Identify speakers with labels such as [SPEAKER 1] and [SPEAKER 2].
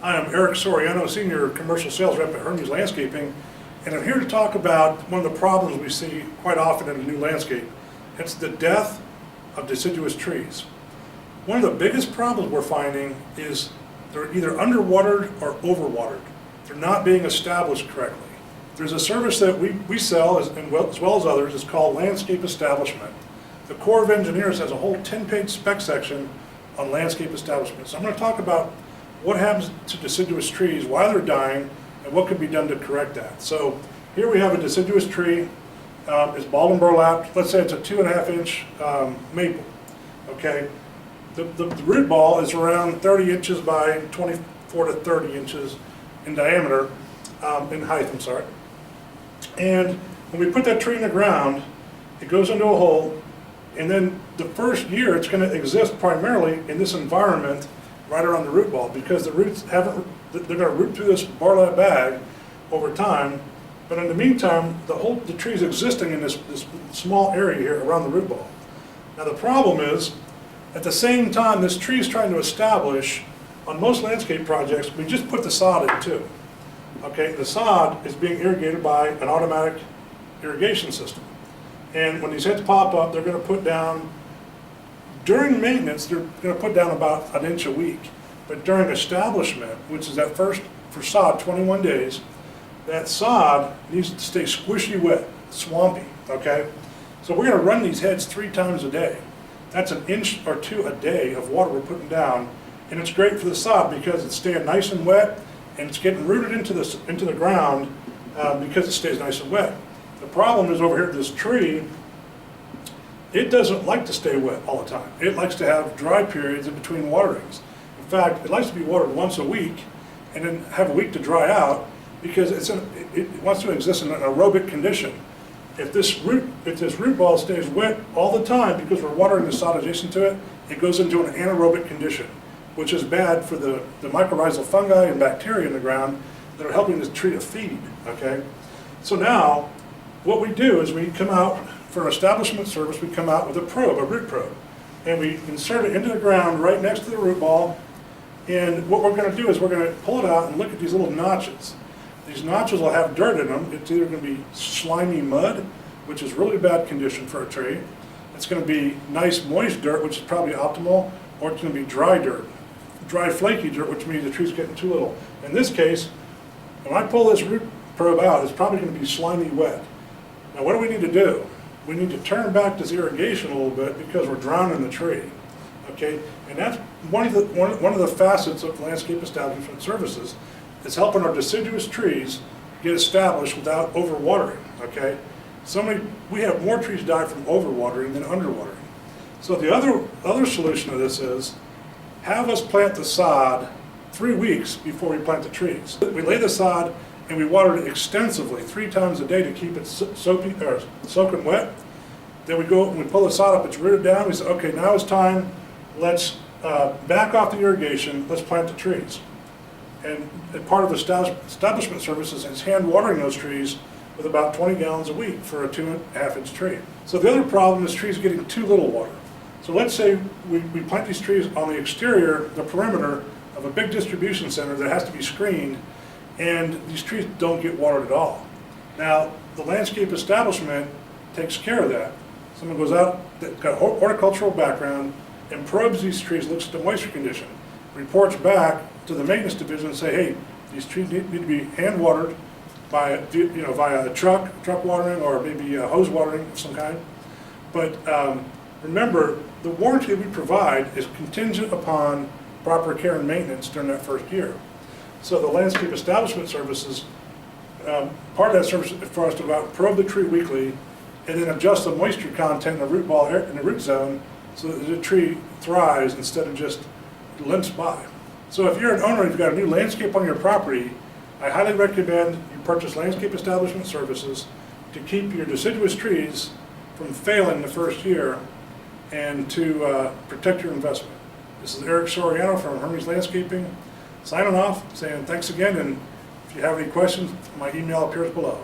[SPEAKER 1] Hi, I'm Eric Soriano, Senior Commercial Sales Rep at Hermes Landscaping, and I'm here to talk about one of the problems we see quite often in a new landscape. It's the death of deciduous trees. One of the biggest problems we're finding is they're either underwatered or overwatered. They're not being established correctly. There's a service that we sell, as well as others, is called Landscape Establishment. The Corps of Engineers has a whole 10-page spec section on landscape establishment. So I'm going to talk about what happens to deciduous trees, why they're dying, and what can be done to correct that. So here we have a deciduous tree. It's balled and burlapped. Let's say it's a 2.5-inch maple. Okay, the root ball is around 30 inches by 24 to 30 inches in diameter, in height, I'm sorry. And when we put that tree in the ground, it goes into a hole, and then the first year it's going to exist primarily in this environment right around the root ball, because the roots they're going to root through this burlap bag over time, but in the meantime, the tree's existing in this small area here around the root ball. Now the problem is, at the same time this tree is trying to establish, on most landscape projects, we just put the sod in too. Okay, the sod is being irrigated by an automatic irrigation system. And when these heads pop up, they're going to put down, during maintenance, they're going to put down about 1 inch a week. But during establishment, which is at first for sod, 21 days, that sod needs to stay squishy wet, swampy, okay? So we're going to run these heads 3 times a day. That's 1 inch or 2 a day of water we're putting down. And it's great for the sod because it's staying nice and wet, and it's getting rooted into the ground because it stays nice and wet. The problem is over here, this tree, it doesn't like to stay wet all the time. It likes to have dry periods in between waterings. In fact, it likes to be watered once a week and then have a week to dry out, because it wants to exist in an aerobic condition. If this root ball stays wet all the time because we're watering the sod adjacent to it, it goes into an anaerobic condition, which is bad for the mycorrhizal fungi and bacteria in the ground that are helping this tree to feed, okay? So now, what we do is we come out, for an establishment service, we come out with a probe, a root probe, and we insert it into the ground right next to the root ball. And what we're going to do is we're going to pull it out and look at these little notches. These notches will have dirt in them. It's either going to be slimy mud, which is really bad condition for a tree. It's going to be nice moist dirt, which is probably optimal, or it's going to be dry dirt, dry flaky dirt, which means the tree's getting too little. In this case, when I pull this root probe out, it's probably going to be slimy wet. Now what do we need to do? We need to turn back this irrigation a little bit because we're drowning the tree, okay? And that's one of the facets of landscape establishment services, is helping our deciduous trees get established without overwatering, okay? We have more trees die from overwatering than underwatering. So the other solution to this is, have us plant the sod 3 weeks before we plant the trees. We lay the sod and we water it extensively 3 times a day to keep it soaking wet. Then we go and we pull the sod up, it's rooted down, we say, okay, now it's time, let's back off the irrigation, let's plant the trees. And part of the establishment services is hand watering those trees with about 20 gallons a week for a 2.5-inch tree. So the other problem is trees getting too little water. So let's say we plant these trees on the exterior, the perimeter of a big distribution center that has to be screened, and these trees don't get watered at all. Now, the landscape establishment takes care of that. Someone goes out, that's got a horticultural background, and probes these trees, looks at the moisture condition, reports back to the maintenance division and say, hey, these trees need to be hand watered via a truck watering, or maybe hose watering of some kind. But remember, the warranty we provide is contingent upon proper care and maintenance during that first year. So the landscape establishment services, part of that service is for us to go out and probe the tree weekly, and then adjust the moisture content in the root ball, in the root zone, so that the tree thrives instead of just limps by. So if you're an owner and you've got a new landscape on your property, I highly recommend you purchase landscape establishment services to keep your deciduous trees from failing the first year and to protect your investment. This is Eric Soriano from Hermes Landscaping, signing off, saying thanks again, and if you have any questions, my email appears below.